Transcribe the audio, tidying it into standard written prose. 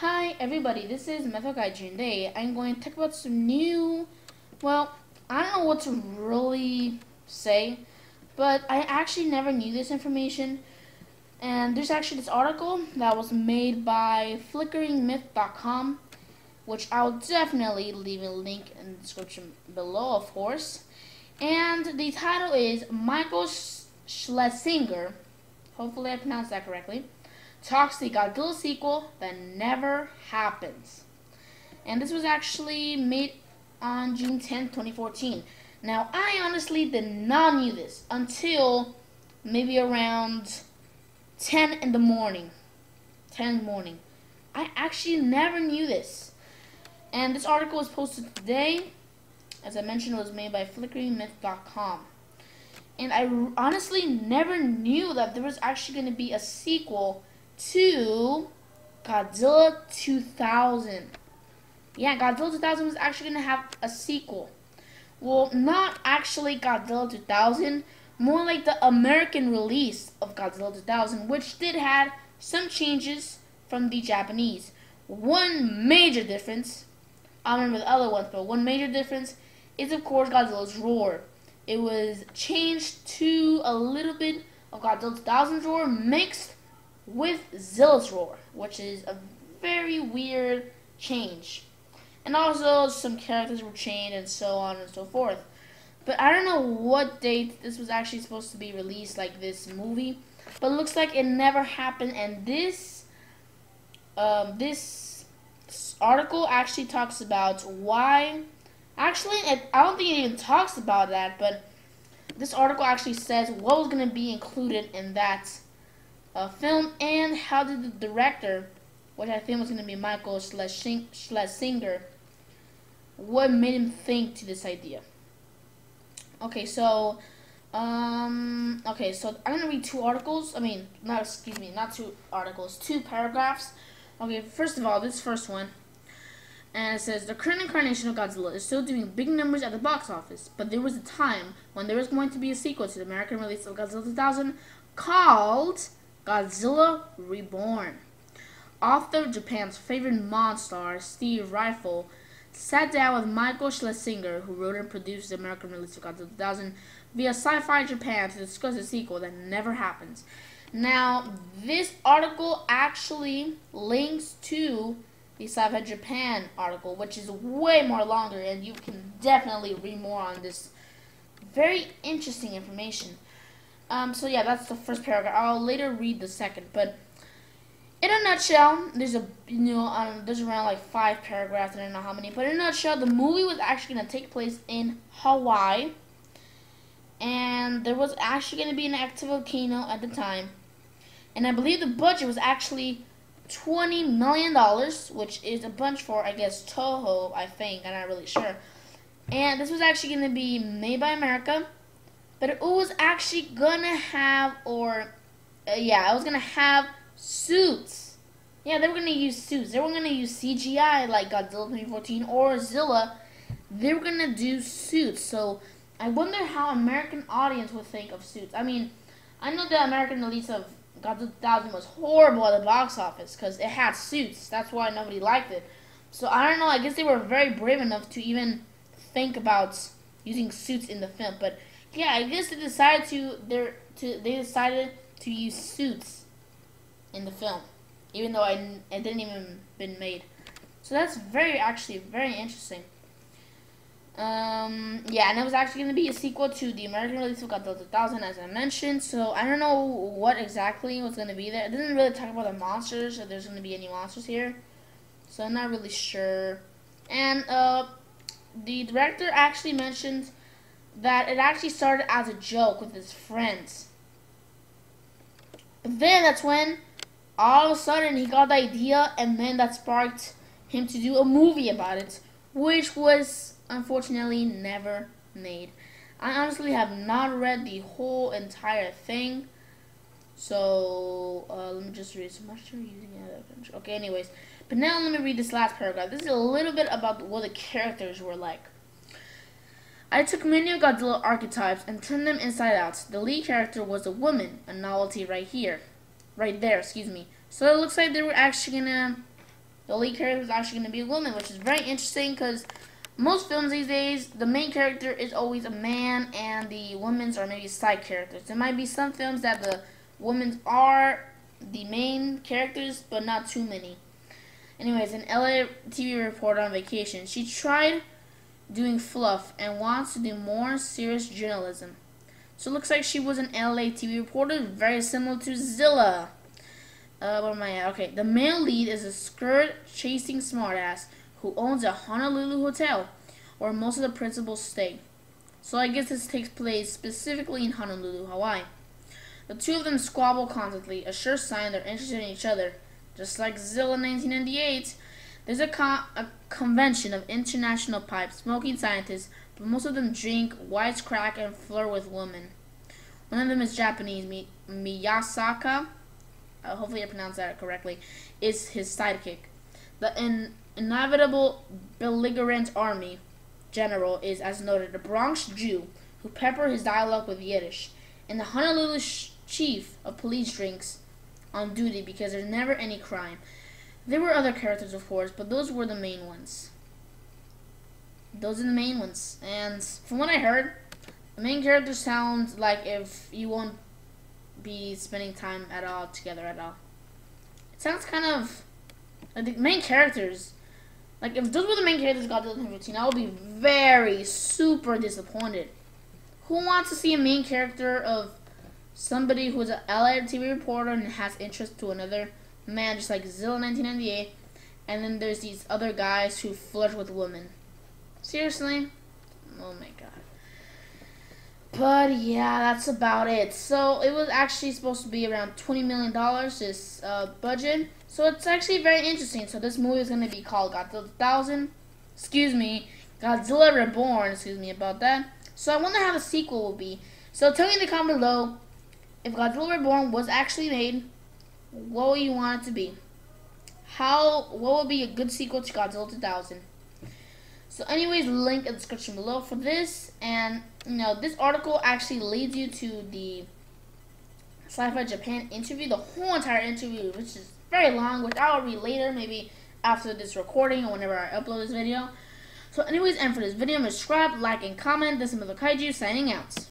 Hi everybody, this is Method Guy June Day. I'm going to talk about some new, well, I don't know what to really say, but I actually never knew this information. And there's actually this article that was made by flickeringmyth.com, which I'll definitely leave a link in the description below, of course. And the title is Michael Schlesinger, hopefully I pronounced that correctly, talks the Godzilla sequel that never happens. And this was actually made on June 10th, 2014. Now, I honestly did not know this until maybe around 10 in the morning. 10 in the morning. I actually never knew this. And this article was posted today. As I mentioned, it was made by flickeringmyth.com. And I honestly never knew that there was actually going to be a sequel to Godzilla 2000. Yeah, Godzilla 2000 was actually going to have a sequel. Well, not actually Godzilla 2000, more like the American release of Godzilla 2000, which did have some changes from the Japanese. One major difference, I don't remember the other ones, but one major difference is, of course, Godzilla's roar. It was changed to a little bit of Godzilla 2000's roar mixed with Zilla's roar, which is a very weird change. And also some characters were changed and so on and so forth. But I don't know what date this was actually supposed to be released, like this movie. But it looks like it never happened. And this article actually talks about why. Actually, I don't think it even talks about that. But this article actually says what was going to be included in that film, and how did the director, which I think was going to be Michael Schlesinger, what made him think to this idea. Okay, so I'm gonna read two articles. Not two articles, two paragraphs. Okay, first of all, this first one, and it says the current incarnation of Godzilla is still doing big numbers at the box office, but there was a time when there was going to be a sequel to the American release of Godzilla 2000 called Godzilla Reborn. Author of Japan's favorite monster, Steve Rifle, sat down with Michael Schlesinger, who wrote and produced the American release of Godzilla 2000, via Sci-Fi Japan to discuss a sequel that never happens. Now, this article actually links to the Sci-Fi Japan article, which is way more longer, and you can definitely read more on this very interesting information. So yeah, that's the first paragraph. I'll later read the second, but in a nutshell, there's there's around like 5 paragraphs, I don't know how many, but in a nutshell, the movie was actually going to take place in Hawaii, and there was actually going to be an active volcano at the time, and I believe the budget was actually $20 million, which is a bunch for, I guess, Toho, I think, I'm not really sure, and this was actually going to be made by America, but it was actually going to have, it was going to have suits. Yeah, they were going to use suits. They weren't going to use CGI like Godzilla 2014 or Zilla. They were going to do suits. So I wonder how American audience would think of suits. I mean, I know the American release of Godzilla 2000 was horrible at the box office because it had suits. That's why nobody liked it. So I don't know. I guess they were very brave enough to even think about using suits in the film. But yeah, I guess they decided to use suits in the film, even though it didn't even been made. So that's actually very interesting. And it was actually going to be a sequel to the American release of Godzilla 2000, as I mentioned. So I don't know what exactly was going to be there. It didn't really talk about the monsters, if there's going to be any monsters here. So I'm not really sure. And the director actually mentioned that it actually started as a joke with his friends. But then that's when all of a sudden he got the idea, and then that sparked him to do a movie about it, which was unfortunately never made. I honestly have not read the whole entire thing, so let me just read so much using it. Okay, anyways, but now let me read this last paragraph. This is a little bit about what the characters were like. I took many of Godzilla archetypes and turned them inside out. The lead character was a woman, a novelty right there, excuse me. So it looks like they were actually gonna The lead character is actually going to be a woman, which is very interesting because most films these days, the main character is always a man and the women's are maybe side characters. There might be some films that the women's are the main characters, but not too many. Anyways, an LA TV reporter on vacation. She tried doing fluff and wants to do more serious journalism. So it looks like she was an LA TV reporter, very similar to Zilla. Where am I at? Okay, the male lead is a skirt-chasing smartass who owns a Honolulu hotel, where most of the principals stay. So I guess this takes place specifically in Honolulu, Hawaii. The two of them squabble constantly, a sure sign they're interested in each other. Just like Zilla 1998, there's a convention of international pipe-smoking scientists, but most of them drink, wisecrack, and flirt with women. One of them is Japanese, Miyasaka, hopefully I pronounced that correctly, is his sidekick. The inevitable belligerent army general is, as noted, a Bronx Jew who pepper his dialogue with Yiddish, and the Honolulu chief of police drinks on duty because there's never any crime. There were other characters, of course, but those were the main ones. Those are the main ones. And from what I heard, the main character sounds like if you won't be spending time at all together at all. It sounds kind of like the main characters. Like if those were the main characters of Godzilla 2015, I would be very super disappointed. Who wants to see a main character of somebody who's an LA TV reporter and has interest to another man, just like Zilla 1998, and then there's these other guys who flirt with women? Seriously? Oh my god. But yeah, that's about it. So it was actually supposed to be around $20 million, this budget. So it's actually very interesting. So this movie is going to be called Godzilla 2000. Godzilla Reborn. Excuse me about that. So I wonder how the sequel will be. So tell me in the comment below, if Godzilla Reborn was actually made, what would you want it to be? What would be a good sequel to Godzilla 2000? So anyways, link in the description below for this. And, this article actually leads you to the Sci-Fi Japan interview, the whole entire interview, which is very long, which I'll read later, maybe after this recording or whenever I upload this video. So anyways, and for this video, subscribe, like, and comment. This is Mother Kaiju signing out.